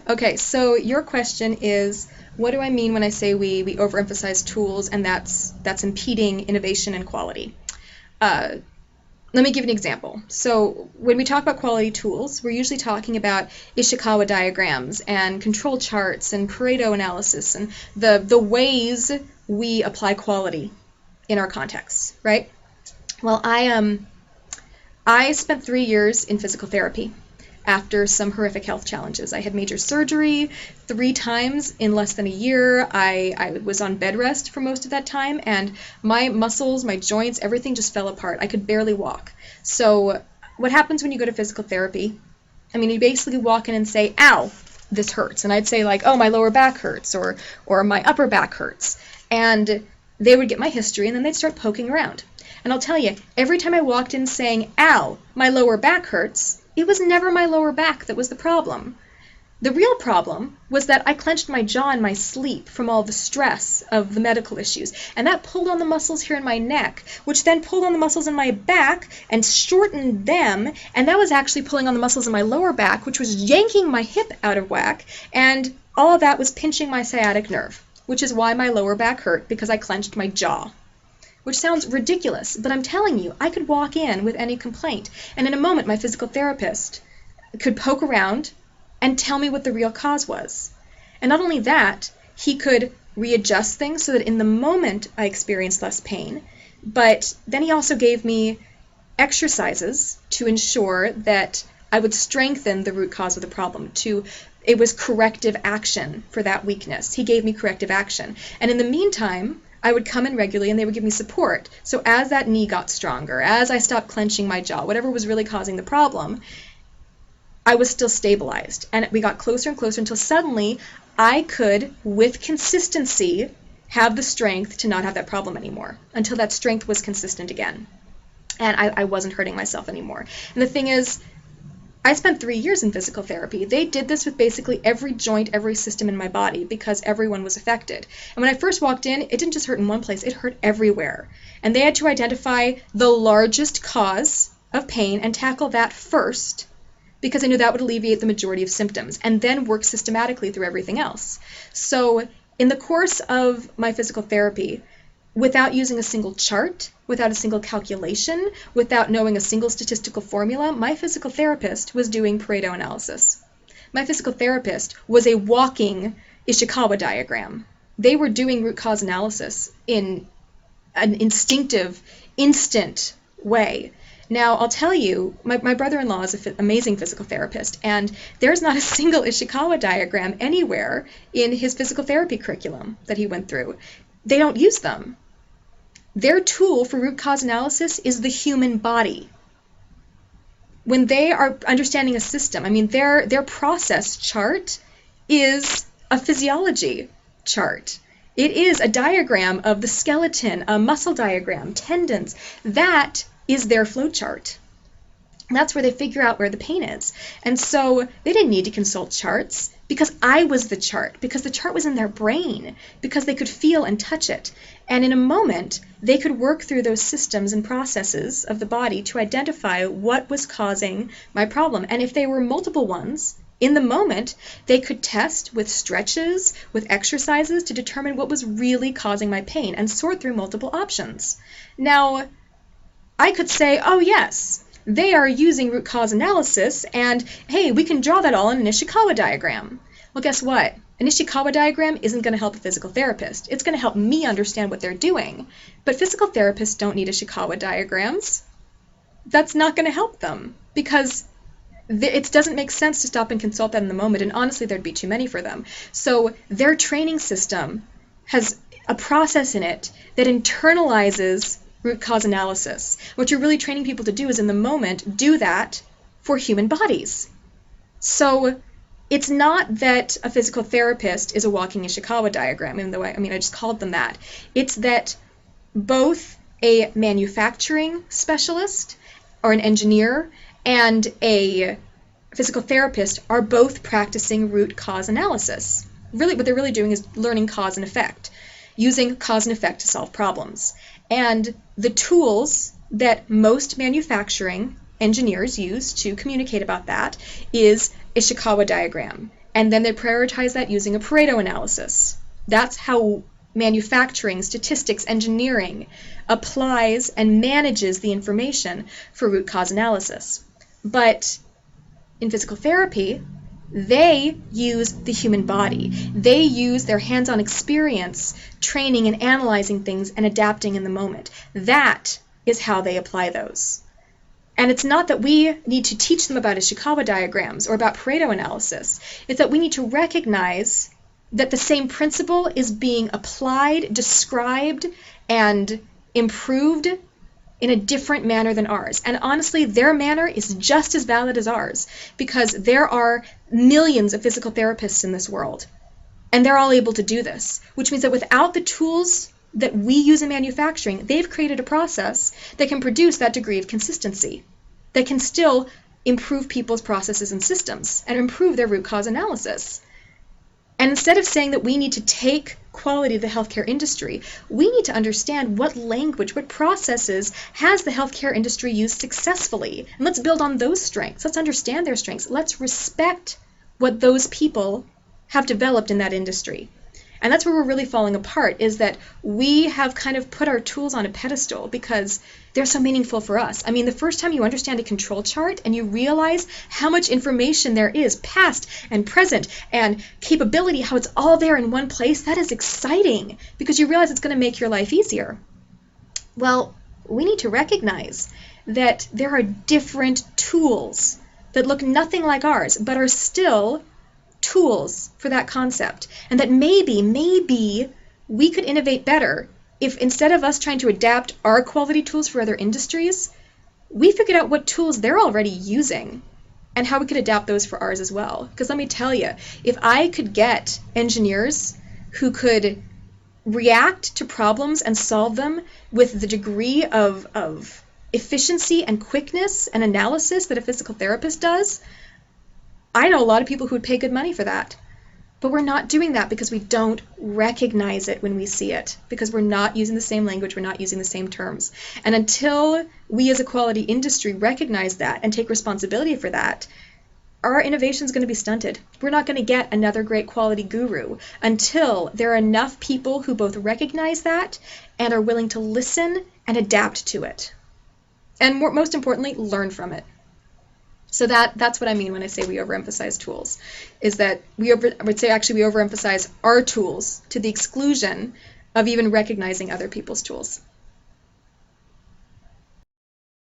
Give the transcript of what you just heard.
Okay, so your question is, what do I mean when I say we overemphasize tools and that's impeding innovation and quality? Uh, Let me give an example. So when we talk about quality tools, we're usually talking about Ishikawa diagrams and control charts and Pareto analysis and the ways we apply quality in our contexts, right? Well, I spent 3 years in physical therapy after some horrific health challenges. I had major surgery 3 times in less than a year. I was on bed rest for most of that time, and my muscles, my joints, everything just fell apart. I could barely walk. So what happens when you go to physical therapy? I mean, you basically walk in and say, ow, this hurts. And I'd say like, oh, my lower back hurts, or my upper back hurts. And they would get my history, and then they'd start poking around. And I'll tell you, every time I walked in saying, ow, my lower back hurts, it was never my lower back that was the problem. The real problem was that I clenched my jaw in my sleep from all the stress of the medical issues, and that pulled on the muscles here in my neck, which then pulled on the muscles in my back and shortened them, and that was actually pulling on the muscles in my lower back, which was yanking my hip out of whack, and all of that was pinching my sciatic nerve, which is why my lower back hurt, because I clenched my jaw. Which sounds ridiculous, but I'm telling you, I could walk in with any complaint, and in a moment my physical therapist could poke around and tell me what the real cause was. And not only that, he could readjust things so that in the moment I experienced less pain, but then he also gave me exercises to ensure that I would strengthen the root cause of the problem. It was corrective action for that weakness. He gave me corrective action. And in the meantime, I would come in regularly and they would give me support. So as that knee got stronger, as I stopped clenching my jaw, whatever was really causing the problem, I was still stabilized. And we got closer and closer until suddenly I could, with consistency, have the strength to not have that problem anymore, until that strength was consistent again. And I wasn't hurting myself anymore. And the thing is, I spent 3 years in physical therapy. They did this with basically every joint, every system in my body, because everyone was affected. And when I first walked in, it didn't just hurt in one place, it hurt everywhere. And they had to identify the largest cause of pain and tackle that first, because I knew that would alleviate the majority of symptoms, and then work systematically through everything else. So in the course of my physical therapy, without using a single chart, without a single calculation, without knowing a single statistical formula, my physical therapist was doing Pareto analysis. My physical therapist was a walking Ishikawa diagram. They were doing root cause analysis in an instinctive, instant way. Now, I'll tell you, my brother-in-law is an amazing physical therapist, and there's not a single Ishikawa diagram anywhere in his physical therapy curriculum that he went through. They don't use them. Their tool for root cause analysis is the human body. When they are understanding a system, I mean, their process chart is a physiology chart. It is a diagram of the skeleton, a muscle diagram, tendons. That is their flow chart. That's where they figure out where the pain is. And so they didn't need to consult charts because I was the chart, because the chart was in their brain, because they could feel and touch it. And in a moment, they could work through those systems and processes of the body to identify what was causing my problem. And if they were multiple ones, in the moment, they could test with stretches, with exercises to determine what was really causing my pain and sort through multiple options. Now, I could say, oh yes, they are using root cause analysis, and hey, we can draw that all in an Ishikawa diagram. Well, guess what? An Ishikawa diagram isn't going to help a physical therapist. It's going to help me understand what they're doing. But physical therapists don't need Ishikawa diagrams. That's not going to help them, because it doesn't make sense to stop and consult that in the moment, and honestly, there'd be too many for them. So their training system has a process in it that internalizes root cause analysis. What you're really training people to do is in the moment do that for human bodies. So it's not that a physical therapist is a walking Ishikawa diagram, even though I just called them that. It's that both a manufacturing specialist or an engineer and a physical therapist are both practicing root cause analysis. Really, what they're really doing is learning cause and effect, using cause and effect to solve problems. And the tools that most manufacturing engineers use to communicate about that is Ishikawa diagram And then they prioritize that using a Pareto analysis. That's how manufacturing, statistics, engineering applies and manages the information for root cause analysis. But in physical therapy, they use the human body. They use their hands-on experience, training and analyzing things and adapting in the moment. That is how they apply those. And it's not that we need to teach them about Ishikawa diagrams or about Pareto analysis. It's that we need to recognize that the same principle is being applied, described, and improved in a different manner than ours. And honestly, their manner is just as valid as ours, because there are millions of physical therapists in this world, and they're all able to do this, which means that without the tools that we use in manufacturing, they've created a process that can produce that degree of consistency, that can still improve people's processes and systems and improve their root cause analysis. And instead of saying that we need to take quality of the healthcare industry, we need to understand what language, what processes has the healthcare industry used successfully. And let's build on those strengths. Let's understand their strengths. Let's respect what those people have developed in that industry. And that's where we're really falling apart, is that we have kind of put our tools on a pedestal because they're so meaningful for us. I mean, the first time you understand a control chart and you realize how much information there is, past and present and capability, how it's all there in one place, that is exciting because you realize it's going to make your life easier. Well, we need to recognize that there are different tools that look nothing like ours, but are still tools for that concept, and that maybe we could innovate better if instead of us trying to adapt our quality tools for other industries, we figured out what tools they're already using and how we could adapt those for ours as well. Because let me tell you, if I could get engineers who could react to problems and solve them with the degree of efficiency and quickness and analysis that a physical therapist does, I know a lot of people who would pay good money for that. But we're not doing that because we don't recognize it when we see it, because we're not using the same language, we're not using the same terms. And until we as a quality industry recognize that and take responsibility for that, our innovation is going to be stunted. We're not going to get another great quality guru until there are enough people who both recognize that and are willing to listen and adapt to it. And most importantly, learn from it. So that's what I mean when I say we overemphasize tools, is that I would say we overemphasize our tools to the exclusion of even recognizing other people's tools.